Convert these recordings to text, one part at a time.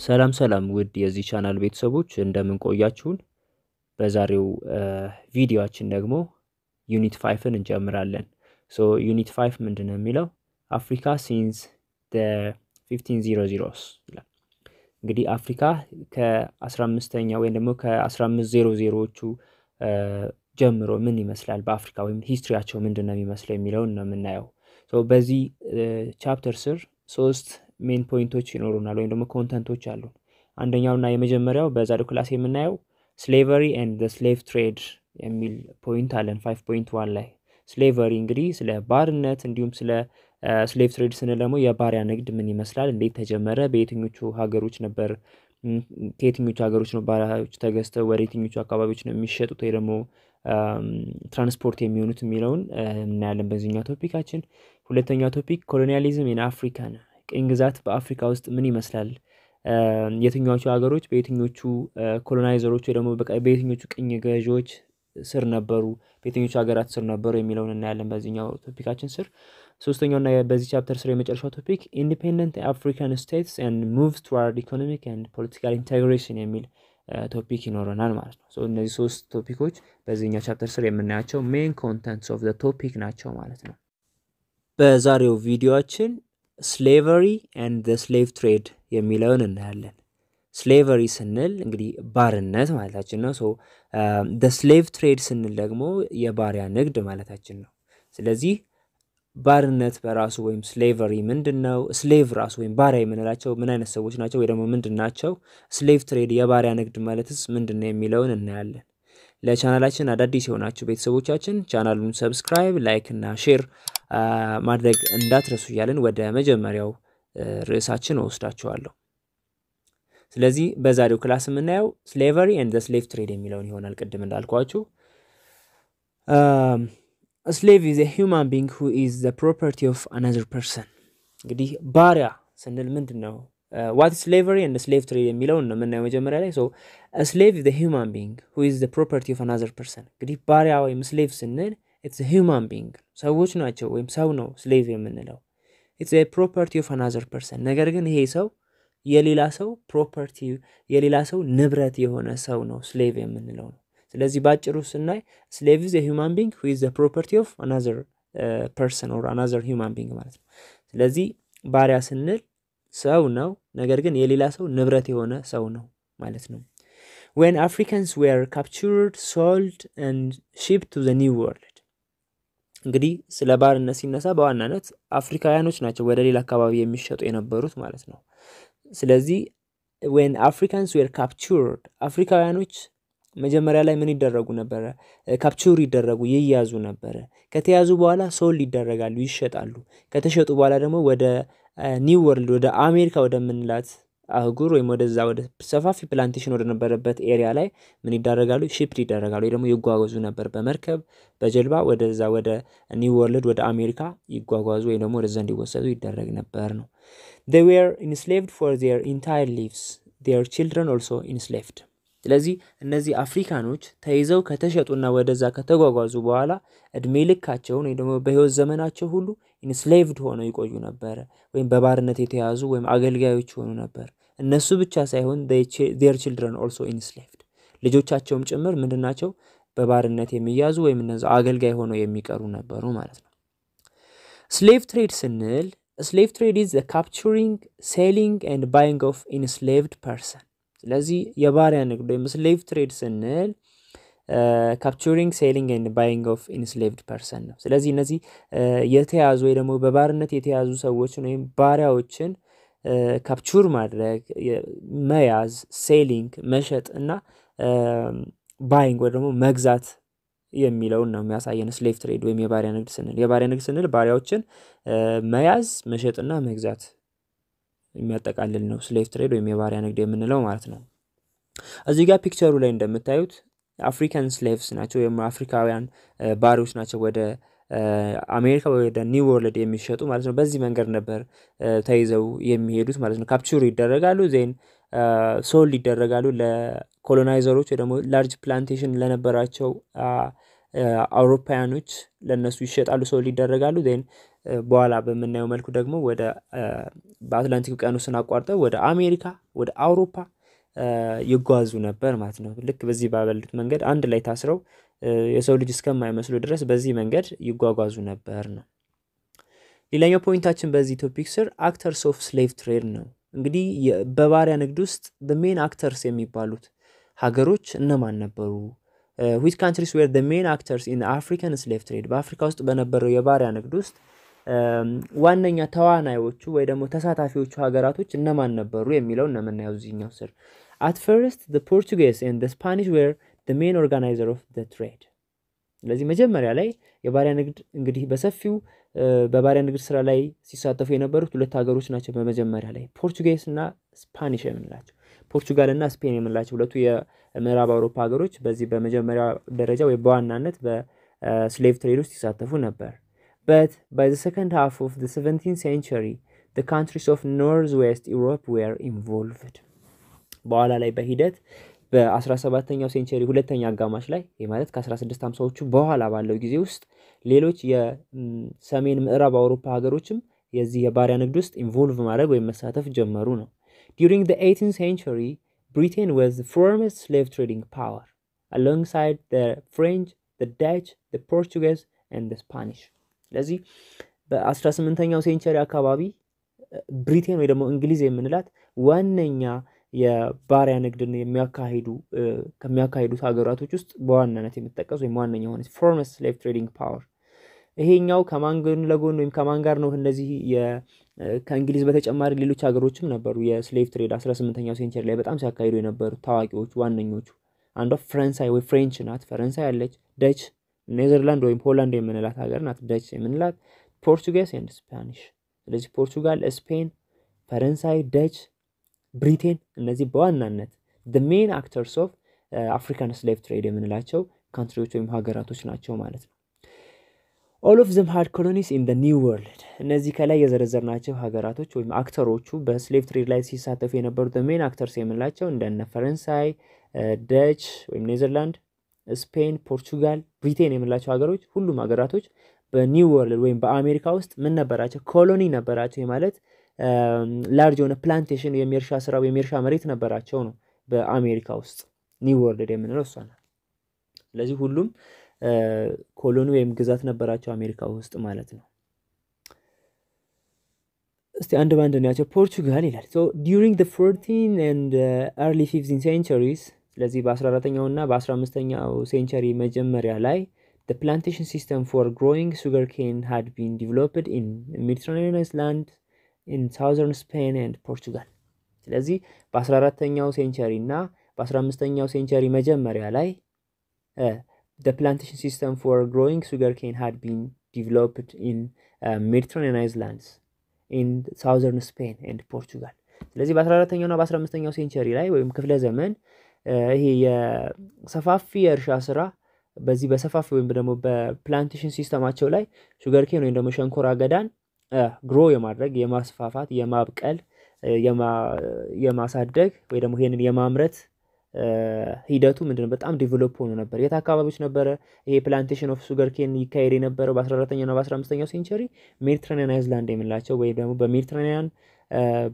ሰላም ሰላም ውድ የዚህ ቻናል ቤተሰቦች እንደምን ቆያችሁን? በዛሬው ቪዲዮአችን ደግሞ ዩኒት 5ን እንጀምራለን። ዩኒት 5 ምንድነው የሚለው አፍሪካ ሲንስ the 1500s ይላል። እንግዲህ አፍሪካ ከ15ኛ ወይም ደግሞ ከ1500ዎቹ ጀምሮ ምን ይመስላል በአፍሪካ ወይም ሂስትሪያቸው ምንድነው የሚመስለው የሚለውን ነው የምናየው። በዚህ ቻፕተር ስር 3 ሜን ፖይንቶች ይኖሩናል ወይም ደግሞ ኮንተንቶች አሉ። አንደኛውና የመጀመሪያው በዛሬው ክላስ የምናየው slavery and the slave trade የሚል ፖይንት አለን 5.1 ላይ። slavery እንግዲህ ስለ ባርነት እንዲሁም ስለ slave trade ስንል ደግሞ የባሪያ ንግድ ምን ይመስላል፣ እንዴት ተጀመረ፣ በየትኞቹ ሀገሮች ነበር፣ ከየትኞቹ ሀገሮች ነው ባሪያዎች ተገዝተው ወደ የትኞቹ አካባቢዎች ነው የሚሸጡት ወይ ደግሞ ትራንስፖርት የሚሆኑት የሚለውን እናያለን በዚህኛው ቶፒካችን። ሁለተኛው ቶፒክ ኮሎኒያሊዝም ኢን አፍሪካ ነው። ቅኝ ግዛት በአፍሪካ ውስጥ ምን ይመስላል፣ የትኞቹ ሀገሮች በየትኞቹ ኮሎናይዘሮች ወይ ደግሞ በየትኞቹ ቅኝ ገዢዎች ስር ነበሩ፣ በየትኞቹ ሀገራት ስር ነበሩ የሚለውን እናያለን በዚህኛው ቶፒካችን ስር። ሶስተኛውና በዚህ ቻፕተር ስር የመጨረሻው ቶፒክ ኢንዲፔንደንት አፍሪካን ስቴትስ ኤንድ ሙቭስ ቱዋርድ ኢኮኖሚክ ኤንድ ፖለቲካል ኢንቴግሬሽን የሚል ቶፒክ ይኖረናል ማለት ነው። እነዚህ 3 ቶፒኮች በዚህኛው ቻፕተር ስር የምናያቸው ሜን ኮንተንትስ ኦፍ ዘ ቶፒክ ናቸው ማለት ነው። በዛሬው ቪዲዮአችን ስሌቨሪ ኤንድ ዘ ስሌቭ ትሬድ የሚለውን እናያለን። ስሌቨሪ ስንል እንግዲህ ባርነት ማለታችን ነው። ዘ ስሌቭ ትሬድ ስንል ደግሞ የባሪያ ንግድ ማለታችን ነው። ስለዚህ ባርነት በራሱ ወይም ስሌቨሪ ምንድነው፣ ስሌቭ ራሱ ወይም ባሪያ የምንላቸው ምን አይነት ሰዎች ናቸው ወይ ደግሞ ምንድናቸው፣ ስሌቭ ትሬድ የባሪያ ንግድ ማለትስ ምንድነው የሚለውን እናያለን። ለቻናላችን አዳዲስ የሆናችሁ ቤተሰቦቻችን ቻናሉን ሰብስክራይብ፣ ላይክ እና ሼር ማድረግ እንዳትረሱ እያልን ወደ መጀመሪያው ርዕሳችን ወስዳችኋለሁ። ስለዚህ በዛሬው ክላስ የምናየው ስሌቨሪ ኤንድ ዘ ስሌቭ ትሬድ የሚለውን ይሆናል። ቅድም እንዳልኳችሁ slave is a human being who is the property of another person። እንግዲህ ባሪያ ስንል ምንድነው፣ what is slavery and slave trade የሚለውን ነው የምናየው መጀመሪያ ላይ። a slave is a human being who is the property of another person። እንግዲህ ባሪያ ወይም ስሌቭ ስንል it's a human being ሰዎች ናቸው ወይም ሰው ነው ስሌቭ የምንለው። it's a property of another person ነገር ግን ይሄ ሰው የሌላ ሰው ፕሮፐርቲ የሌላ ሰው ንብረት የሆነ ሰው ነው ስሌቭ የምንለው ነው። ስለዚህ ባጭሩ ስናይ slave is a human being who is the property of another person or another human being ማለት ነው። ስለዚህ ባሪያ ስንል ሰው ነው ነገር ግን የሌላ ሰው ንብረት የሆነ ሰው ነው ማለት ነው። when Africans were captured, sold and shipped to the new world። እንግዲህ ስለ ባርነት ሲነሳ በዋናነት አፍሪካውያኖች ናቸው ወደ ሌላ አካባቢ የሚሸጡ የነበሩት ማለት ነው። ስለዚህ when Africans were captured አፍሪካውያኖች መጀመሪያ ላይ ምን ይደረጉ ነበር፣ ካፕቸር ይደረጉ ይያዙ ነበር። ከተያዙ በኋላ ሶል ይደረጋሉ ይሸጣሉ። ከተሸጡ በኋላ ደግሞ ወደ ኒው ወርልድ ወደ አሜሪካ ወደምንላት አህጉር ወይም ወደዛ ወደ ሰፋፊ ፕላንቴሽን ወደ ነበረበት ኤሪያ ላይ ምን ይደረጋሉ፣ ሺፕድ ይደረጋሉ ወይ ደግሞ ይጓጓዙ ነበር በመርከብ በጀልባ ወደዛ ወደ ኒው ወርልድ ወደ አሜሪካ ይጓጓዙ ወይ ደግሞ ወደዛ እንዲወሰዱ ይደረግ ነበር ነው። they were enslaved for their entire lives, their children also enslaved። ስለዚህ እነዚህ አፍሪካኖች ተይዘው ከተሸጡና ወደዛ ከተጓጓዙ በኋላ እድሜ ልካቸውን ወይ ደግሞ በህይወት ዘመናቸው ሁሉ enslaved ሆነው ይቆዩ ነበር ወይም በባርነት የተያዙ ወይም አገልጋዮች ሆኑ ነበር። እነሱ ብቻ ሳይሆን their children also enslaved ልጆቻቸውም ጭምር ምንድናቸው በባርነት የሚያዙ ወይም እነዛ አገልጋይ ሆነው የሚቀሩ ነበሩ ማለት ነው። slave trade ስንል slave trade is the capturing, selling and buying of enslaved person። ስለዚህ የባሪያ ንግድ ወይም ስሌቭ ትሬድ ስንል capturing, selling and buying of enslaved person ነው። ስለዚህ እነዚህ የተያዙ ወይ ደግሞ በባርነት የተያዙ ሰዎችን ወይም ባሪያዎችን ካፕቸር ማድረግ፣ መያዝ፣ ሴሊንግ መሸጥ እና ባይንግ ወይ ደግሞ መግዛት የሚለውን ነው የሚያሳየን ስሌቭ ትሬድ ወይም የባሪያ ንግድ ስንል። የባሪያ ንግድ ስንል ባሪያዎችን መያዝ፣ መሸጥና መግዛት የሚያጠቃልል ነው ስሌቭ ትሬድ ወይም የባሪያ ንግድ የምንለው ማለት ነው። እዚህ ጋር ፒክቸሩ ላይ እንደምታዩት አፍሪካን ስሌቭስ ናቸው ወይም አፍሪካውያን ባሪያዎች ናቸው ወደ አሜሪካ ወደ ኒው ወርልድ የሚሸጡ ማለት ነው። በዚህ መንገድ ነበር ተይዘው የሚሄዱት ማለት ነው። ካፕቸር ይደረጋሉ ዜን ሶል ይደረጋሉ ለኮሎናይዘሮች ወይ ደግሞ ላርጅ ፕላንቴሽን ለነበራቸው አውሮፓውያኖች ለነሱ ይሸጣሉ፣ ሰው ሊደረጋሉ። ዜን በኋላ በምናየው መልኩ ደግሞ ወደ በአትላንቲክ ውቅያኖስን አቋርጠው ወደ አሜሪካ፣ ወደ አውሮፓ ይጓዙ ነበር ማለት ነው። ልክ በዚህ ባበሉት መንገድ አንድ ላይ ታስረው የሰው ልጅ እስከማይመስሉ ድረስ በዚህ መንገድ ይጓጓዙ ነበር ነው። ሌላኛው ፖይንታችን በዚህ ቶፒክ ስር አክተርስ ኦፍ ስሌቭ ትሬድ ነው። እንግዲህ በባሪያ ንግድ ውስጥ ሜን አክተርስ የሚባሉት ሀገሮች እነማን ነበሩ? which countries were the main actors in the African slave trade? በአፍሪካ ውስጥ በነበረው የባሪያ ንግድ ውስጥ ዋነኛ ተዋናዮቹ ወይ ደግሞ ተሳታፊዎቹ ሀገራቶች እነማን ነበሩ የሚለው ነው የምናየው እዚህኛው ስር። at first the Portuguese and the Spanish were the main organizer of the trade. ስለዚህ መጀመሪያ ላይ የባሪያ ንግድ እንግዲህ በሰፊው በባሪያ ንግድ ስራ ላይ ሲሳተፉ የነበሩት ሁለት ሀገሮች ናቸው። በመጀመሪያ ላይ ፖርቹጌስ እና ስፓኒሽ የምንላቸው፣ ፖርቹጋል እና ስፔን የምንላቸው ሁለቱ የምዕራብ አውሮፓ ሀገሮች በዚህ በመጀመሪያ ደረጃ ወይ በዋናነት በስሌቭ ትሬድ ውስጥ ሲሳተፉ ነበር። but by the second half of the 17th century the countries of northwest Europe were involved. በኋላ ላይ በሂደት በ17ኛው ሴንቸሪ ሁለተኛ አጋማሽ ላይ ማለት ከ1650ዎቹ በኋላ ባለው ጊዜ ውስጥ ሌሎች የሰሜን ምዕራብ አውሮፓ ሀገሮችም የዚህ የባሪያ ንግድ ውስጥ ኢንቮልቭ ማድረግ ወይም መሳተፍ ጀመሩ ነው። during the 18th century Britain was the foremost slave trading power alongside the French, the Dutch, the Portuguese and the Spanish. ስለዚህ በ18ኛው ሴንቸሪ አካባቢ ብሪቴን ወይ ደግሞ እንግሊዝ የምንላት ዋነኛ የባሪያ ንግድን ከሚያካሂዱት ሀገራቶች ውስጥ በዋናነት የምትጠቀስ ወይም ዋነኛ ሆነች foremost slave trading power። ይሄኛው ከማን ጎን ለጎን ወይም ከማን ጋር ነው? እነዚህ ከእንግሊዝ በተጨማሪ ሌሎች ሀገሮችም ነበሩ የስሌቭ ትሬድ 18ኛው ሴንቸሪ ላይ በጣም ሲያካሂዱ የነበሩ ታዋቂዎቹ ዋነኞቹ። አንዷ ፈረንሳይ ወይ ፍሬንች ናት፣ ፈረንሳይ አለች። ደች ኔዘርላንድ ወይም ሆላንድ የምንላት ሀገር ናት ደች የምንላት። ፖርቱጌስ ኤንድ ስፓኒሽ። ስለዚህ ፖርቱጋል፣ ስፔን፣ ፈረንሳይ፣ ደች፣ ብሪቴን እነዚህ በዋናነት the main actors of African slave trade የምንላቸው ካንትሪዎች ወይም ሀገራቶች ናቸው ማለት ነው። all of them had colonies in the new world። እነዚህ ከላይ የዘረዘርናቸው ሀገራቶች ወይም አክተሮቹ በስሌቭ ትሬድ ላይ ሲሳተፉ የነበሩት the main actors የምንላቸው እንደነ ፈረንሳይ፣ ደች ወይም ኔዘርላንድ፣ ስፔን፣ ፖርቱጋል፣ ብሪቴን የምንላቸው ሀገሮች ሁሉም ሀገራቶች በኒው ወርልድ ወይም በአሜሪካ ውስጥ ምን ነበራቸው? ኮሎኒ ነበራቸው ማለት ላርጅ የሆነ ፕላንቴሽን የሚርሻ ስራ የሚርሻ መሬት ነበራቸው ነው በአሜሪካ ውስጥ ኒው ወርልድ የምንለው እሷ ነው። ስለዚህ ሁሉም ኮሎኒ ወይም ግዛት ነበራቸው አሜሪካ ውስጥ ማለት ነው። እስቲ አንድ ባንድ ናቸው። ፖርቹጋል ይላል so during the 14th and early 15th centuries ስለዚህ በ14ኛው እና በ15ኛው ሴንቸሪ መጀመሪያ ላይ the plantation system for growing sugarcane had been developed in Mediterranean island in southern Spain and Portugal። ስለዚህ በ14ኛው ሴንቸሪ እና በ15ኛው ሴንቸሪ መጀመሪያ ላይ the plantation system for growing sugarcane had been developed in Mediterranean islands in southern Spain and Portugal። ስለዚህ በ14ኛው እና በ15ኛው ሴንቸሪ ላይ ወይም ክፍለ ዘመን ይሄ የሰፋፊ የእርሻ ስራ በዚህ በሰፋፊ ወይም ደግሞ በፕላንቴሽን ሲስተማቸው ላይ ሹገርኬን ወይም ደግሞ ሸንኮራ አገዳን ግሮ የማድረግ የማስፋፋት የማብቀል የማሳደግ ወይ ደግሞ ይሄንን የማምረት ሂደቱ ምንድነው በጣም ዲቨሎፕ ሆኖ ነበር። የት አካባቢዎች ነበረ ይሄ ፕላንቴሽን ኦፍ ሹገርኬን ይካሄድ የነበረው? በ14ኛው እና በ15ኛው ሴንቸሪ ሜዲትራኒያን አይላንድ የምንላቸው ወይ ደግሞ በሜዲትራኒያን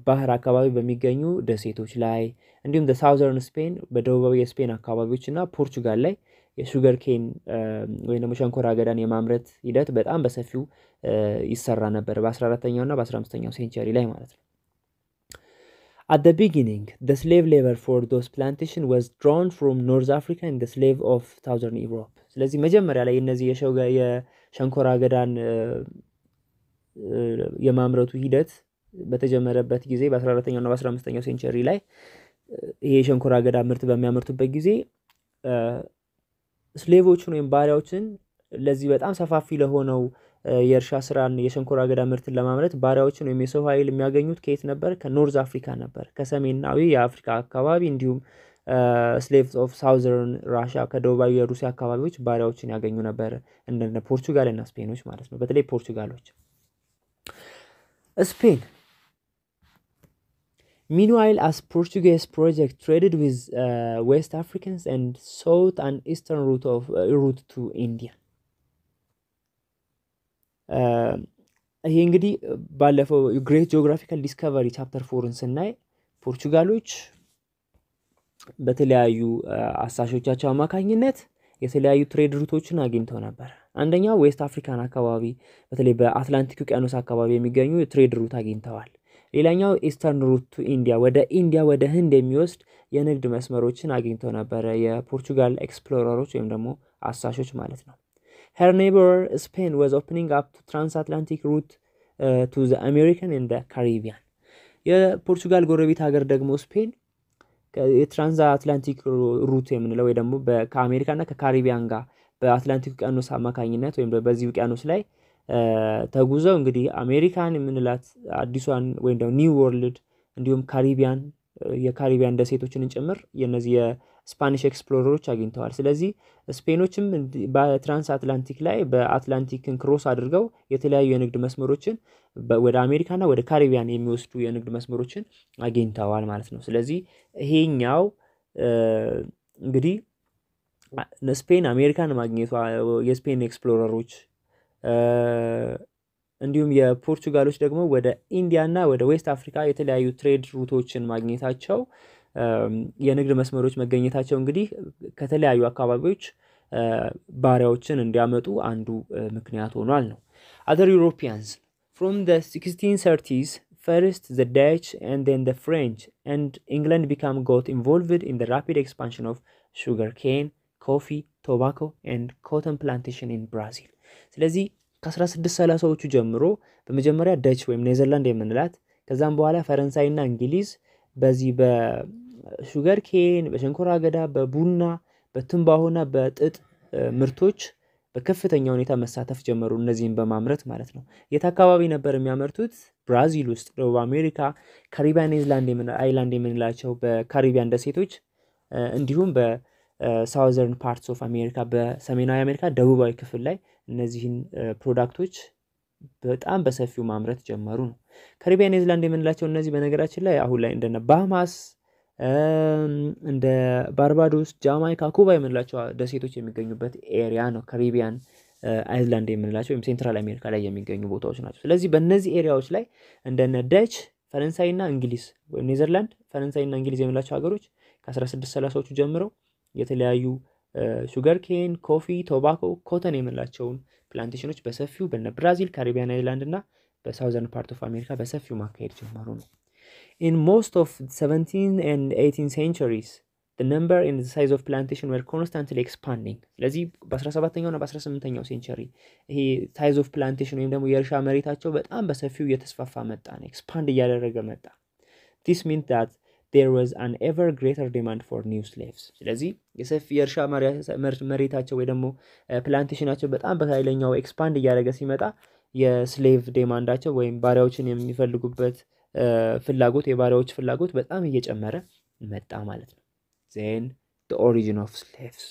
ባህር አካባቢ በሚገኙ ደሴቶች ላይ እንዲሁም ሳውዘርን ስፔን በደቡባዊ የስፔን አካባቢዎች እና ፖርቹጋል ላይ የሹገርኬን ወይ ደግሞ ሸንኮራ አገዳን የማምረት ሂደት በጣም በሰፊው ይሰራ ነበር በ14ኛው እና በ15ኛው ሴንቸሪ ላይ ማለት ነው። At the beginning, the slave labor for those plantations was drawn from North Africa and the slave of Southern Europe. ስለዚህ መጀመሪያ ላይ እነዚህ የሸንኮራ አገዳን የማምረቱ ሂደት በተጀመረበት ጊዜ በ14ኛው እና በ15ኛው ሴንቸሪ ላይ ይሄ የሸንኮራ አገዳ ምርት በሚያመርቱበት ጊዜ ስሌቮችን ወይም ባሪያዎችን ለዚህ በጣም ሰፋፊ ለሆነው የእርሻ ስራን የሸንኮራ አገዳ ምርትን ለማምረት ባሪያዎችን ወይም የሰው ኃይል የሚያገኙት ከየት ነበር? ከኖርዝ አፍሪካ ነበር፣ ከሰሜናዊ የአፍሪካ አካባቢ እንዲሁም ስሌቭስ ኦፍ ሳውዘርን ራሽያ ከደቡባዊ የሩሲያ አካባቢዎች ባሪያዎችን ያገኙ ነበር እንደነ ፖርቹጋል እና ስፔኖች ማለት ነው። በተለይ ፖርቹጋሎች። ስፔን Meanwhile, as Portuguese project traded with West Africans and sought an eastern route to India. ይሄ እንግዲህ ባለፈው ግሬት ጂኦግራፊካል ዲስከቨሪ ቻፕተር 4ን ስናይ ፖርቹጋሎች በተለያዩ አሳሾቻቸው አማካኝነት የተለያዩ ትሬድ ሩቶችን አግኝተው ነበር። አንደኛው ዌስት አፍሪካን አካባቢ በተለይ በአትላንቲክ ውቅያኖስ አካባቢ የሚገኙ ትሬድ ሩት አግኝተዋል። ሌላኛው ኢስተርን ሩት ቱ ኢንዲያ ወደ ህንድ የሚወስድ የንግድ መስመሮችን አግኝተው ነበር የፖርቹጋል ኤክስፕሎረሮች ወይም ደግሞ አሳሾች ማለት ነው። Her neighbor Spain was opening up to transatlantic route to the American and the Caribbean. የፖርቹጋል ጎረቤት ሀገር ደግሞ ስፔን የትራንስአትላንቲክ ሩት የምንለው ወይ ደግሞ ከአሜሪካና ከካሪቢያን ጋር በአትላንቲክ ውቅያኖስ አማካኝነት ወይም በዚህ ውቅያኖስ ላይ ተጉዘው እንግዲህ አሜሪካን የምንላት አዲሷን ወይ ደግሞ ኒው ወርልድ እንዲሁም ካሪቢያን የካሪቢያን ደሴቶችን ጭምር የነዚህ የስፓኒሽ ኤክስፕሎረሮች አግኝተዋል። ስለዚህ ስፔኖችም በትራንስአትላንቲክ ላይ በአትላንቲክን ክሮስ አድርገው የተለያዩ የንግድ መስመሮችን ወደ አሜሪካና ወደ ካሪቢያን የሚወስዱ የንግድ መስመሮችን አግኝተዋል ማለት ነው። ስለዚህ ይሄኛው እንግዲህ ስፔን አሜሪካን ማግኘቷ የስፔን ኤክስፕሎረሮች እንዲሁም የፖርቹጋሎች ደግሞ ወደ ኢንዲያና ወደ ዌስት አፍሪካ የተለያዩ ትሬድ ሩቶችን ማግኘታቸው የንግድ መስመሮች መገኘታቸው እንግዲህ ከተለያዩ አካባቢዎች ባሪያዎችን እንዲያመጡ አንዱ ምክንያት ሆኗል ነው። Other Europeans from the 1630s first the Dutch and then the French and England got involved in the rapid expansion of sugarcane, coffee, tobacco and cotton plantation in Brazil. ስለዚህ ከ1630ዎቹ ጀምሮ በመጀመሪያ ደች ወይም ኔዘርላንድ የምንላት ከዛም በኋላ ፈረንሳይና እንግሊዝ በዚህ በሹገር ኬን በሸንኮራ አገዳ በቡና በትንባሆና በጥጥ ምርቶች በከፍተኛ ሁኔታ መሳተፍ ጀመሩ እነዚህን በማምረት ማለት ነው። የት አካባቢ ነበር የሚያመርቱት? ብራዚል ውስጥ፣ ደቡብ አሜሪካ፣ ካሪቢያን አይላንድ የምንላቸው በካሪቢያን ደሴቶች እንዲሁም በሳውዘርን ፓርትስ ኦፍ አሜሪካ በሰሜናዊ አሜሪካ ደቡባዊ ክፍል ላይ እነዚህን ፕሮዳክቶች በጣም በሰፊው ማምረት ጀመሩ ነው። ካሪቢያን አይላንድ የምንላቸው እነዚህ በነገራችን ላይ አሁን ላይ እንደነ ባሃማስ እንደ ባርባዶስ፣ ጃማይካ፣ ኩባ የምንላቸው ደሴቶች የሚገኙበት ኤሪያ ነው። ካሪቢያን አይላንድ የምንላቸው ወይም ሴንትራል አሜሪካ ላይ የሚገኙ ቦታዎች ናቸው። ስለዚህ በእነዚህ ኤሪያዎች ላይ እንደነ ደች፣ ፈረንሳይና እንግሊዝ ወይም ኔዘርላንድ፣ ፈረንሳይና እንግሊዝ የምንላቸው ሀገሮች ከ1630ዎቹ ጀምረው የተለያዩ ሹገር ኬን፣ ኮፊ፣ ቶባኮ፣ ኮተን የምንላቸውን ፕላንቴሽኖች በሰፊው በነ ብራዚል፣ ካሪቢያን አይላንድ እና በሳውዘርን ፓርት ኦፍ አሜሪካ በሰፊው ማካሄድ ጀመሩ ነው። In most of the 17th and 18th centuries, the number and the size of plantation were constantly expanding. ስለዚህ በ17ኛው እና በ18ኛው ሴንቸሪ ይሄ ሳይዝ ኦፍ ፕላንቴሽን ወይም ደግሞ የእርሻ መሬታቸው በጣም በሰፊው እየተስፋፋ መጣ ነው፣ ኤክስፓንድ እያደረገ መጣ። This meant that there was an ever greater demand for new slaves. ስለዚህ የሰፊ የእርሻ መሬታቸው ወይ ደግሞ ፕላንቴሽናቸው በጣም በኃይለኛው ኤክስፓንድ እያደረገ ሲመጣ የስሌቭ ዲማንዳቸው ወይም ባሪያዎችን የሚፈልጉበት ፍላጎት የባሪያዎች ፍላጎት በጣም እየጨመረ መጣ ማለት ነው። then the origin of slaves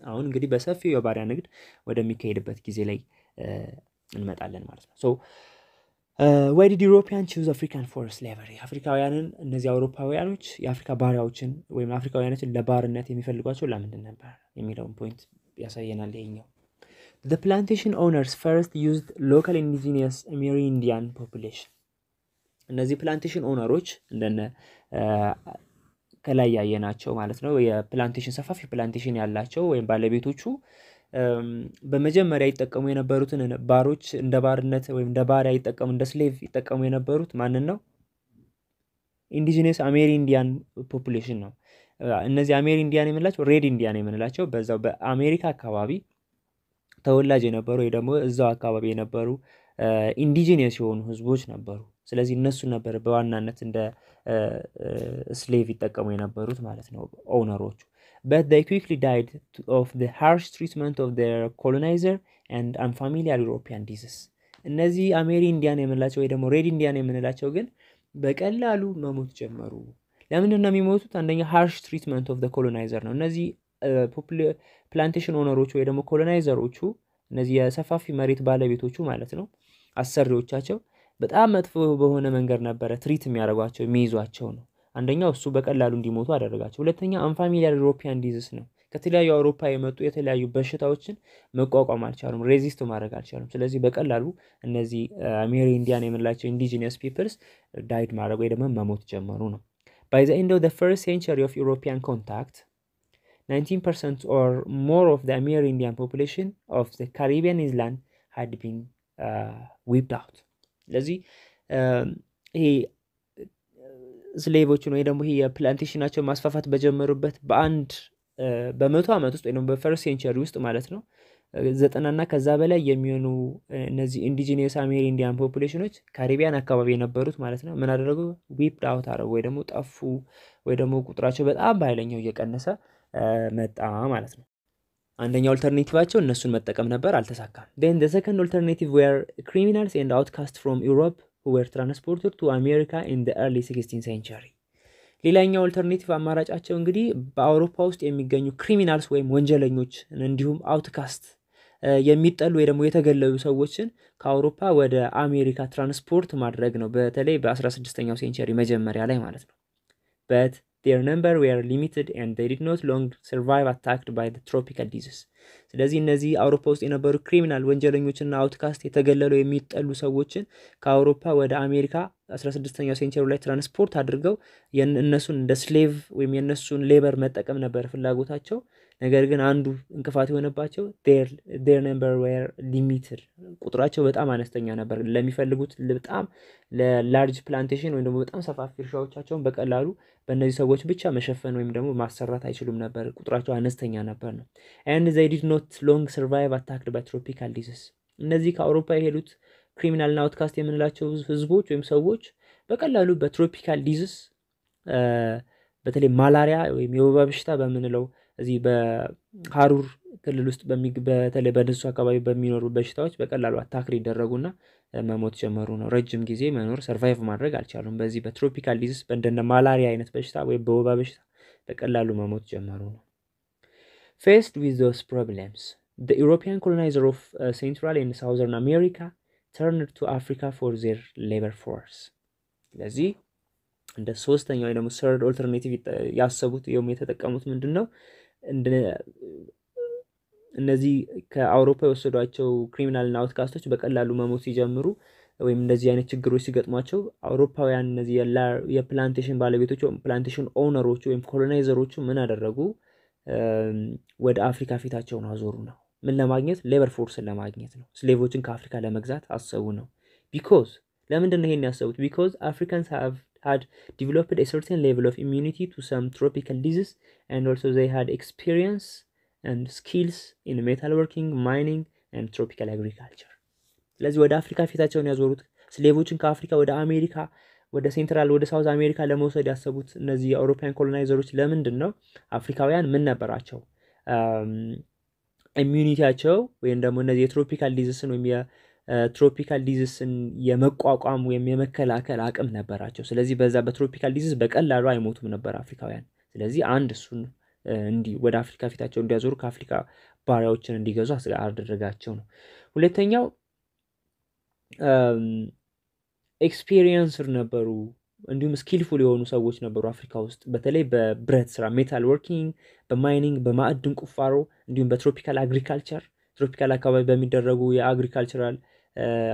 አሁን እንግዲህ በሰፊው የባሪያ ንግድ ወደሚካሄድበት ጊዜ ላይ እንመጣለን ማለት ነው። so why did Europeans choose African for slavery? አፍሪካውያንን እነዚህ አውሮፓውያኖች የአፍሪካ ባሪያዎችን ወይም አፍሪካውያኖችን ለባርነት የሚፈልጓቸው ለምንድን ነበር የሚለውን ፖይንት ያሳየናል ይሄኛው። The plantation owners first used local indigenous Amerindian population. እነዚህ ፕላንቴሽን ኦነሮች እንደነ ከላይ ያየናቸው ማለት ነው የፕላንቴሽን ሰፋፊ ፕላንቴሽን ያላቸው ወይም ባለቤቶቹ በመጀመሪያ ይጠቀሙ የነበሩትን ባሮች እንደ ባርነት ወይም እንደ ባሪያ ይጠቀሙ እንደ ስሌቭ ይጠቀሙ የነበሩት ማንን ነው? ኢንዲጂነስ አሜሪንዲያን ፖፑሌሽን ነው። እነዚህ አሜሪንዲያን የምንላቸው ሬድ ኢንዲያን የምንላቸው በዛው በአሜሪካ አካባቢ ተወላጅ የነበሩ ወይ ደግሞ እዛው አካባቢ የነበሩ ኢንዲጂነስ የሆኑ ህዝቦች ነበሩ። ስለዚህ እነሱ ነበር በዋናነት እንደ ስሌቭ ይጠቀሙ የነበሩት ማለት ነው ኦነሮቹ። But they quickly died of the harsh treatment of their colonizer and unfamiliar European diseases. እነዚህ አሜሪንዲያን የምንላቸው ወይ ደግሞ ሬድ ኢንዲያን የምንላቸው ግን በቀላሉ መሞት ጀመሩ። ለምንድን ነው የሚሞቱት? አንደኛ harsh treatment of the colonizer ነው። እነዚህ ፕላንቴሽን ኦነሮቹ ወይ ደግሞ ኮሎናይዘሮቹ እነዚህ የሰፋፊ መሬት ባለቤቶቹ ማለት ነው አሰሪዎቻቸው በጣም መጥፎ በሆነ መንገድ ነበረ ትሪት የሚያደርጓቸው የሚይዟቸው ነው። አንደኛው እሱ በቀላሉ እንዲሞቱ አደረጋቸው። ሁለተኛ አንፋሚሊያር ዩሮፒያን ዲዚዝ ነው። ከተለያዩ አውሮፓ የመጡ የተለያዩ በሽታዎችን መቋቋም አልቻሉም፣ ሬዚስት ማድረግ አልቻሉም። ስለዚህ በቀላሉ እነዚህ አሜሪንዲያን የምንላቸው ኢንዲጂነስ ፒፕልስ ዳይድ ማድረግ ወይ ደግሞ መሞት ጀመሩ ነው። ባይ ዘ ኤንድ ኦፍ ዘ ፈርስት ሴንቸሪ ኦፍ ዩሮፒያን ኮንታክት 19% or more of the Amerindian population of the Caribbean island had been wiped out. ስለዚህ ይሄ ስሌቮችን ወይ ደግሞ ይሄ የፕላንቴሽናቸው ማስፋፋት በጀመሩበት በመቶ ዓመት ውስጥ ወይ ደግሞ በፈርስት ሴንቸሪ ውስጥ ማለት ነው 90 እና ከዛ በላይ የሚሆኑ እነዚህ ኢንዲጂነስ አሜሪንዲያን ፖፑሌሽኖች ካሪቢያን አካባቢ የነበሩት ማለት ነው ምን አደረጉ? ዊፕድ አውት አደረጉ ወይ ደግሞ ጠፉ፣ ወይ ደግሞ ቁጥራቸው በጣም በኃይለኛው እየቀነሰ መጣ ማለት ነው። አንደኛው አልተርኔቲቫቸው እነሱን መጠቀም ነበር፣ አልተሳካም። then the second alternative were criminals and outcasts from Europe who were transported to America in the early 16th century. ሌላኛው አልተርኔቲቭ አማራጫቸው እንግዲህ በአውሮፓ ውስጥ የሚገኙ ክሪሚናልስ ወይም ወንጀለኞች እንዲሁም አውትካስት የሚጠሉ ወይ ደግሞ የተገለሉ ሰዎችን ከአውሮፓ ወደ አሜሪካ ትራንስፖርት ማድረግ ነው፣ በተለይ በ16ኛው ሴንቸሪ መጀመሪያ ላይ ማለት ነው። but their number were limited and they did not long survive attacked by the tropical disease. ስለዚህ እነዚህ አውሮፓ ውስጥ የነበሩ ክሪሚናል ወንጀለኞችና አውትካስት የተገለሉ የሚጠሉ ሰዎችን ከአውሮፓ ወደ አሜሪካ 16ኛው ሴንቸሪ ላይ ትራንስፖርት አድርገው እነሱን እንደ ስሌቭ ወይም የነሱን ሌበር መጠቀም ነበር ፍላጎታቸው። ነገር ግን አንዱ እንቅፋት የሆነባቸው their number were limited፣ ቁጥራቸው በጣም አነስተኛ ነበር። ለሚፈልጉት በጣም ለላርጅ ፕላንቴሽን ወይም ደግሞ በጣም ሰፋፊ እርሻዎቻቸውን በቀላሉ በእነዚህ ሰዎች ብቻ መሸፈን ወይም ደግሞ ማሰራት አይችሉም ነበር፣ ቁጥራቸው አነስተኛ ነበር ነው። and they did not long survive attacked by tropical disease። እነዚህ ከአውሮፓ የሄዱት ክሪሚናል እና አውትካስት የምንላቸው ህዝቦች ወይም ሰዎች በቀላሉ በትሮፒካል ዲዚዝ በተለይ ማላሪያ ወይም የወባ በሽታ በምንለው እዚህ በሐሩር ክልል ውስጥ በተለይ በነሱ አካባቢ በሚኖሩ በሽታዎች በቀላሉ አታክ ሊደረጉና መሞት ጀመሩ ነው። ረጅም ጊዜ መኖር ሰርቫይቭ ማድረግ አልቻሉም። በዚህ በትሮፒካል ዲዚዝ በእንደነ ማላሪያ አይነት በሽታ ወይም በወባ በሽታ በቀላሉ መሞት ጀመሩ ነው። Faced with those problems, the European colonizer of Central and Southern America turned to Africa for their labor force. ስለዚህ እንደ ሶስተኛው ወይ ደግሞ third alternative ያሰቡት የተጠቀሙት ምንድነው? እነዚህ ከአውሮፓ የወሰዷቸው ክሪሚናል እና አውትካስቶች በቀላሉ መሞት ሲጀምሩ ወይም እንደዚህ አይነት ችግሮች ሲገጥሟቸው አውሮፓውያን እነዚህ የፕላንቴሽን ባለቤቶች ፕላንቴሽን ኦነሮች ወይም ኮሎናይዘሮቹ ምን አደረጉ? ወደ አፍሪካ ፊታቸውን አዞሩ ነው። ምን ለማግኘት? ሌበር ፎርስን ለማግኘት ነው። ስሌቮችን ከአፍሪካ ለመግዛት አሰቡ ነው። because ለምንድን ነው ይሄን ያሰቡት? because Africans had developed a certain level of immunity to some tropical diseases and also they had experience and skills in metalworking, mining and tropical agriculture. ስለዚህ ወደ አፍሪካ ፊታቸውን ያዞሩት ስሌቮችን ከአፍሪካ ወደ አሜሪካ ወደ ሴንትራል ወደ ሳውዝ አሜሪካ ለመውሰድ ያሰቡት እነዚህ የአውሮፓውያን ኮሎናይዘሮች ለምንድን ነው? አፍሪካውያን ምን ነበራቸው? ኢሚዩኒቲያቸው ወይም ደግሞ እነዚህ የትሮፒካል ዲዚስን ወይም የትሮፒካል ዲዚስን የመቋቋም ወይም የመከላከል አቅም ነበራቸው። ስለዚህ በዛ በትሮፒካል ዲዚስ በቀላሉ አይሞቱም ነበር አፍሪካውያን። ስለዚህ አንድ እሱን ወደ አፍሪካ ፊታቸው እንዲያዞሩ ከአፍሪካ ባሪያዎችን እንዲገዙ አደረጋቸው ነው። ሁለተኛው ኤክስፒሪየንስር ነበሩ፣ እንዲሁም ስኪልፉል የሆኑ ሰዎች ነበሩ አፍሪካ ውስጥ በተለይ በብረት ስራ ሜታል ወርኪንግ፣ በማይኒንግ በማዕድን ቁፋሮ፣ እንዲሁም በትሮፒካል አግሪካልቸር ትሮፒካል አካባቢ በሚደረጉ የአግሪካልቸራል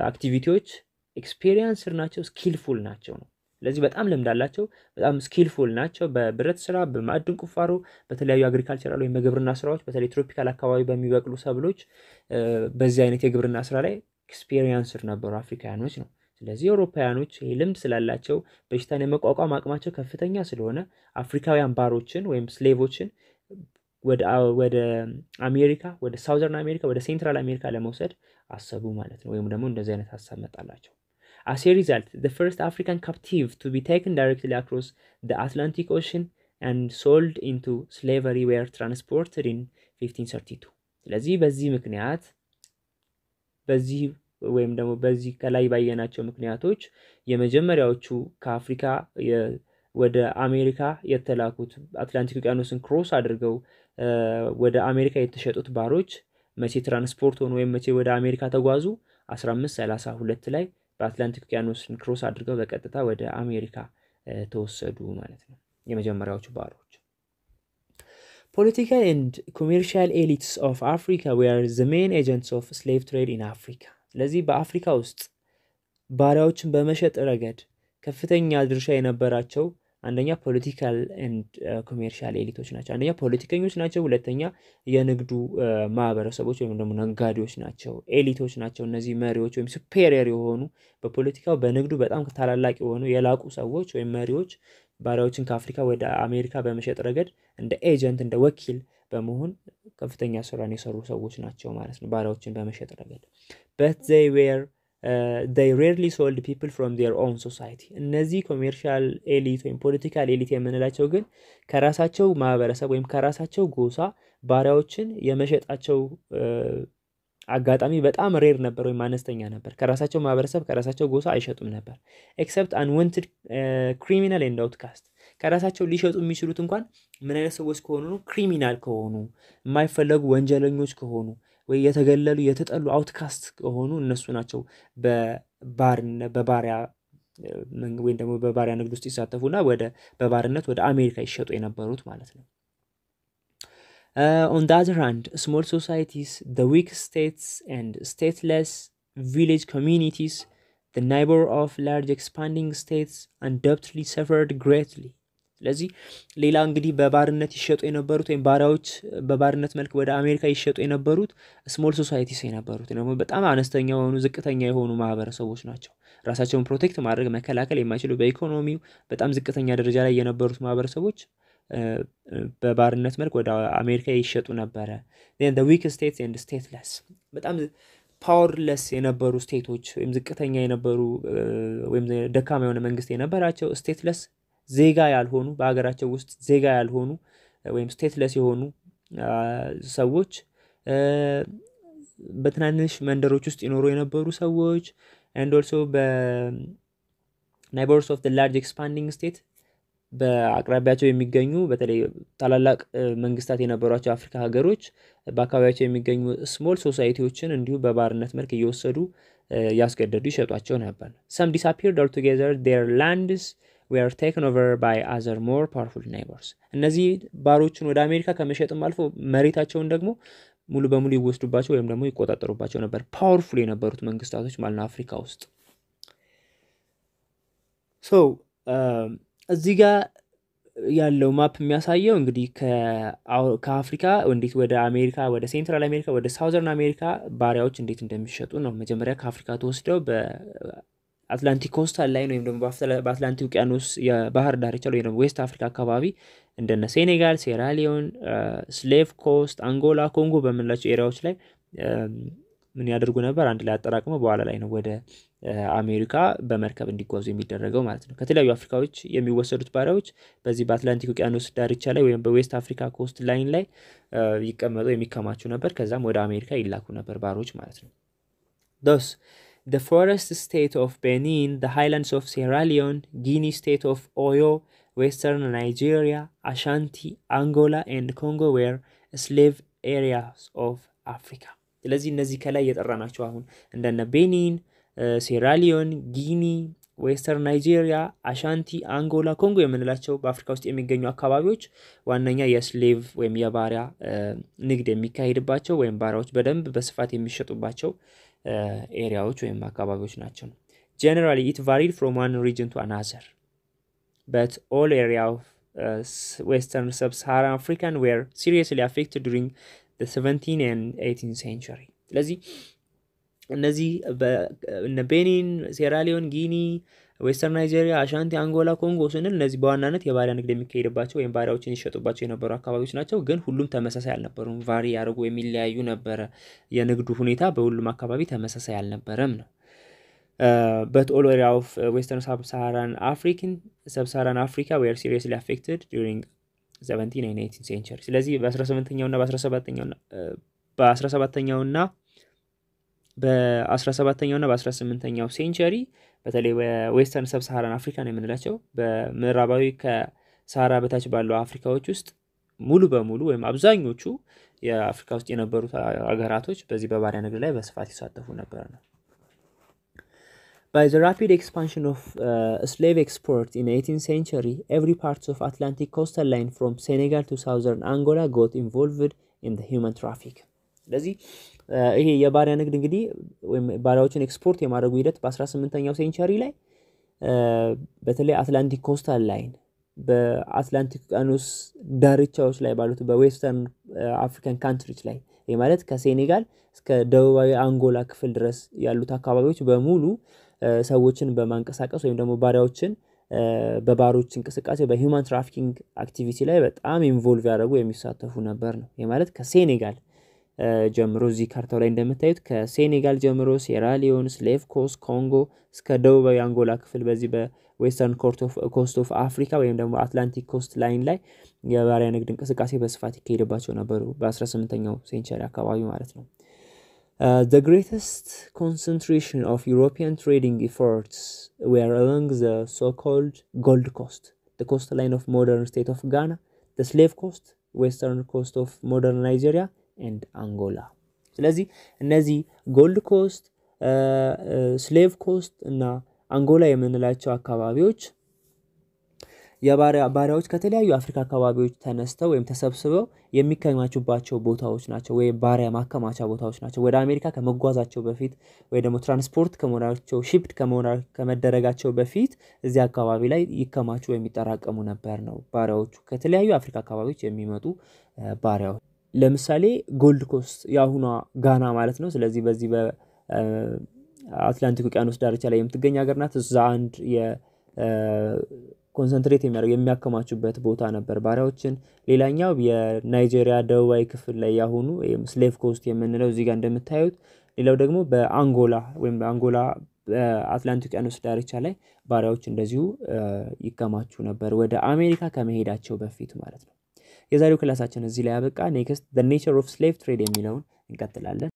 አክቲቪቲዎች ኤክስፒሪየንስር ናቸው፣ ስኪልፉል ናቸው ነው። ስለዚህ በጣም ልምድ አላቸው፣ በጣም ስኪልፉል ናቸው በብረት ስራ፣ በማዕድን ቁፋሮ፣ በተለያዩ አግሪካልቸራል ወይም በግብርና ስራዎች በተለይ ትሮፒካል አካባቢ በሚበቅሉ ሰብሎች በዚህ አይነት የግብርና ስራ ላይ ኤክስፒሪየንስር ነበሩ አፍሪካውያኖች ነው። ስለዚህ አውሮፓውያኖች ይሄ ልምድ ስላላቸው በሽታን የመቋቋም አቅማቸው ከፍተኛ ስለሆነ አፍሪካውያን ባሮችን ወይም ስሌቮችን ወደ አሜሪካ ወደ ሳውዘርን አሜሪካ ወደ ሴንትራል አሜሪካ ለመውሰድ አሰቡ ማለት ነው። ወይም ደግሞ እንደዚህ አይነት ሐሳብ መጣላቸው። As a result, the first African captive to be taken directly across the Atlantic Ocean and sold into slavery were transported in 1532. ስለዚህ በዚህ ምክንያት ወይም ደግሞ በዚህ ከላይ ባየናቸው ምክንያቶች የመጀመሪያዎቹ ከአፍሪካ ወደ አሜሪካ የተላኩት አትላንቲክ ውቅያኖስን ክሮስ አድርገው ወደ አሜሪካ የተሸጡት ባሮች መቼ ትራንስፖርት ሆኑ ወይም መቼ ወደ አሜሪካ ተጓዙ? 1532 ላይ በአትላንቲክ ውቅያኖስን ክሮስ አድርገው በቀጥታ ወደ አሜሪካ ተወሰዱ ማለት ነው የመጀመሪያዎቹ ባሮች። Political and commercial elites of Africa were the main agents of slave trade in Africa. ስለዚህ በአፍሪካ ውስጥ ባሪያዎችን በመሸጥ ረገድ ከፍተኛ ድርሻ የነበራቸው አንደኛ ፖለቲካል ኤንድ ኮሜርሻል ኤሊቶች ናቸው። አንደኛ ፖለቲከኞች ናቸው፣ ሁለተኛ የንግዱ ማህበረሰቦች ወይም ደግሞ ነጋዴዎች ናቸው፣ ኤሊቶች ናቸው። እነዚህ መሪዎች ወይም ሱፔሪየር የሆኑ በፖለቲካው በንግዱ በጣም ታላላቅ የሆኑ የላቁ ሰዎች ወይም መሪዎች ባሪያዎችን ከአፍሪካ ወደ አሜሪካ በመሸጥ ረገድ እንደ ኤጀንት እንደ ወኪል በመሆን ከፍተኛ ስራን የሰሩ ሰዎች ናቸው ማለት ነው ባሪያዎችን በመሸጥ ረገድ። but they rarely sold people from their own society. እነዚህ ኮሜርሻል ኤሊት ወይም ፖለቲካል ኤሊት የምንላቸው ግን ከራሳቸው ማህበረሰብ ወይም ከራሳቸው ጎሳ ባሪያዎችን የመሸጣቸው አጋጣሚ በጣም ሬር ነበር ወይም አነስተኛ ነበር። ከራሳቸው ማህበረሰብ ከራሳቸው ጎሳ አይሸጡም ነበር። except unwanted criminal and outcast. ከራሳቸው ሊሸጡ የሚችሉት እንኳን ምን አይነት ሰዎች ከሆኑ ነው? ክሪሚናል ከሆኑ፣ የማይፈለጉ ወንጀለኞች ከሆኑ ወይ የተገለሉ የተጠሉ አውትካስት ከሆኑ እነሱ ናቸው በባሪያ ወይም ደግሞ በባሪያ ንግድ ውስጥ ይሳተፉና በባርነት ወደ አሜሪካ ይሸጡ የነበሩት ማለት ነው። On the other hand, small societies, the weak states and stateless village communities, the neighbor of large expanding states undoubtedly suffered greatly. ስለዚህ ሌላ እንግዲህ በባርነት ይሸጡ የነበሩት ወይም ባሪያዎች በባርነት መልክ ወደ አሜሪካ ይሸጡ የነበሩት ስሞል ሶሳይቲስ የነበሩት ደግሞ በጣም አነስተኛ የሆኑ ዝቅተኛ የሆኑ ማህበረሰቦች ናቸው። ራሳቸውን ፕሮቴክት ማድረግ መከላከል የማይችሉ በኢኮኖሚው በጣም ዝቅተኛ ደረጃ ላይ የነበሩት ማህበረሰቦች በባርነት መልክ ወደ አሜሪካ ይሸጡ ነበረ። then the weak states and stateless በጣም ፓወርለስ የነበሩ ስቴቶች ወይም ዝቅተኛ የነበሩ ወይም ደካማ የሆነ መንግስት የነበራቸው ስቴትለስ ዜጋ ያልሆኑ በአገራቸው ውስጥ ዜጋ ያልሆኑ ወይም ስቴትለስ የሆኑ ሰዎች በትናንሽ መንደሮች ውስጥ ይኖሩ የነበሩ ሰዎች and also neighbors of the large expanding state በአቅራቢያቸው የሚገኙ በተለይ ታላላቅ መንግስታት የነበሯቸው አፍሪካ ሀገሮች በአካባቢያቸው የሚገኙ ስሞል ሶሳይቲዎችን እንዲሁ በባርነት መልክ እየወሰዱ ያስገደዱ ይሸጧቸው ነበር። some disappeared altogether, their lands were taken over by other more powerful neighbors. እነዚህ ባሮችን ወደ አሜሪካ ከመሸጥም አልፎ መሬታቸውን ደግሞ ሙሉ በሙሉ ይወስዱባቸው ወይም ደግሞ ይቆጣጠሩባቸው ነበር ፓወርፉል የነበሩት መንግስታቶች ማለት ነው አፍሪካ ውስጥ። so እዚህ ጋር ያለው ማፕ የሚያሳየው እንግዲህ ከአፍሪካ እንዴት ወደ አሜሪካ ወደ ሴንትራል አሜሪካ ወደ ሳውዘርን አሜሪካ ባሪያዎች እንዴት እንደሚሸጡ ነው። መጀመሪያ ከአፍሪካ ተወስደው በአትላንቲክ ኮስታል ላይ ወይም ደግሞ በአትላንቲክ ውቅያኖስ የባህር ዳርቻ ላይ ደግሞ ዌስት አፍሪካ አካባቢ እንደነ ሴኔጋል፣ ሴራሊዮን፣ ስሌቭ ኮስት፣ አንጎላ፣ ኮንጎ በመላቸው ኤሪያዎች ላይ ምን ያደርጉ ነበር? አንድ ላይ አጠራቅመው በኋላ ላይ ነው ወደ አሜሪካ በመርከብ እንዲጓዙ የሚደረገው ማለት ነው። ከተለያዩ አፍሪካዎች የሚወሰዱት ባሪያዎች በዚህ በአትላንቲክ ውቅያኖስ ዳርቻ ላይ ወይም በዌስት አፍሪካ ኮስት ላይን ላይ ይቀመጡ የሚከማቹ ነበር። ከዛም ወደ አሜሪካ ይላኩ ነበር ባሮች ማለት ነው። thus the forest state of Benin, the highlands of Sierra Leone, Guinea state of Oyo, western Nigeria, Ashanti, Angola and Congo were slave areas of Africa. ስለዚህ እነዚህ ከላይ የጠራናቸው አሁን እንደነ ቤኒን፣ ሴራሊዮን፣ ጊኒ፣ ዌስተርን ናይጄሪያ፣ አሻንቲ፣ አንጎላ፣ ኮንጎ የምንላቸው በአፍሪካ ውስጥ የሚገኙ አካባቢዎች ዋነኛ የስሌቭ ወይም የባሪያ ንግድ የሚካሄድባቸው ወይም ባሪያዎች በደንብ በስፋት የሚሸጡባቸው ኤሪያዎች ወይም አካባቢዎች ናቸው። Generally it varied from one region to another, but all area of western sub-Saharan Africa were seriously affected during the 17th and 18th century. ስለዚህ እነዚህ በእነ ቤኒን፣ ሴራሊዮን፣ ጊኒ፣ ዌስተርን ናይጄሪያ፣ አሻንቲ፣ አንጎላ፣ ኮንጎ ስንል እነዚህ በዋናነት የባሪያ ንግድ የሚካሄድባቸው ወይም ባሪያዎችን ይሸጡባቸው የነበሩ አካባቢዎች ናቸው። ግን ሁሉም ተመሳሳይ አልነበሩም። ቫሪ ያደርጉ የሚለያዩ ነበረ። የንግዱ ሁኔታ በሁሉም አካባቢ ተመሳሳይ አልነበረም ነው። but all area of western sub-Saharan Africa were seriously affected during 17th and 18th century. ስለዚህ በ18ኛው እና በ18ኛው ሴንቸሪ በተለይ ዌስተርን ሰብ ሳሃራን አፍሪካን የምንላቸው በምዕራባዊ ከሳሃራ በታች ባለው አፍሪካዎች ውስጥ ሙሉ በሙሉ ወይም አብዛኞቹ የአፍሪካ ውስጥ የነበሩት አገራቶች በዚህ በባሪያ ንግድ ላይ በስፋት ይሳተፉ ነበር ነው። By the rapid expansion of slave export in 18th century, every part of Atlantic coastal line from Senegal to southern Angola got involved in the human traffic. ስለዚህ ይሄ የባሪያ ንግድ እንግዲህ ወይም ባሪያዎችን ኤክስፖርት የማድረጉ ሂደት በ18ኛው ሴንቸሪ ላይ በተለይ አትላንቲክ ኮስታል ላይን በአትላንቲክ ውቅያኖስ ዳርቻዎች ላይ ባሉት በዌስተርን አፍሪካን ካንትሪዎች ላይ ይሄ ማለት ከሴኔጋል እስከ ደቡባዊ አንጎላ ክፍል ድረስ ያሉት አካባቢዎች በሙሉ ሰዎችን በማንቀሳቀስ ወይም ደግሞ ባሪያዎችን በባሮች እንቅስቃሴ በሂውማን ትራፊኪንግ አክቲቪቲ ላይ በጣም ኢንቮልቭ ያደረጉ የሚሳተፉ ነበር ነው። ይሄ ማለት ከሴኔጋል ጀምሮ እዚህ ካርታው ላይ እንደምታዩት ከሴኔጋል ጀምሮ ሴራሊዮን፣ ስሌቭ ኮስት፣ ኮንጎ እስከ ደቡባዊ አንጎላ ክፍል በዚህ በዌስተርን ኮስት ኦፍ አፍሪካ ወይም ደግሞ አትላንቲክ ኮስት ላይን ላይ የባሪያ ንግድ እንቅስቃሴ በስፋት ይካሄድባቸው ነበሩ በ18ኛው ሴንቸሪ አካባቢ ማለት ነው። The greatest concentration of European trading efforts were along the so-called Gold Coast, the coastline of modern state of Ghana, the Slave Coast, western coast of modern Nigeria, and Angola. ስለዚህ እነዚህ ጎልድ ኮስት፣ ስሌቭ ኮስት እና አንጎላ የምንላቸው አካባቢዎች ባሪያዎች ከተለያዩ አፍሪካ አካባቢዎች ተነስተው ወይም ተሰብስበው የሚከማቹባቸው ቦታዎች ናቸው ወይ ባሪያ ማከማቻ ቦታዎች ናቸው። ወደ አሜሪካ ከመጓዛቸው በፊት ወይ ደግሞ ትራንስፖርት ከመሆናቸው ሺፕድ ከመደረጋቸው በፊት እዚህ አካባቢ ላይ ይከማቹ የሚጠራቀሙ ነበር ነው ባሪያዎቹ ከተለያዩ አፍሪካ አካባቢዎች የሚመጡ ባሪያዎች። ለምሳሌ ጎልድ ኮስት ያሁኗ ጋና ማለት ነው። ስለዚህ በዚህ በአትላንቲክ ውቅያኖስ ዳርቻ ላይ የምትገኝ ሀገር ናት። እዛ አንድ ኮንሰንትሬት የሚያከማቹበት ቦታ ነበር ባሪያዎችን። ሌላኛው የናይጄሪያ ደቡባዊ ክፍል ላይ ያሁኑ ስሌቭ ኮስት የምንለው እዚህ ጋር እንደምታዩት። ሌላው ደግሞ በአንጎላ ወይም በአንጎላ አትላንቲክ ውቅያኖስ ዳርቻ ላይ ባሪያዎች እንደዚሁ ይከማቹ ነበር ወደ አሜሪካ ከመሄዳቸው በፊት ማለት ነው። የዛሬው ክላሳችን እዚህ ላይ ያበቃ። ኔክስት the nature of slave trade የሚለውን እንቀጥላለን።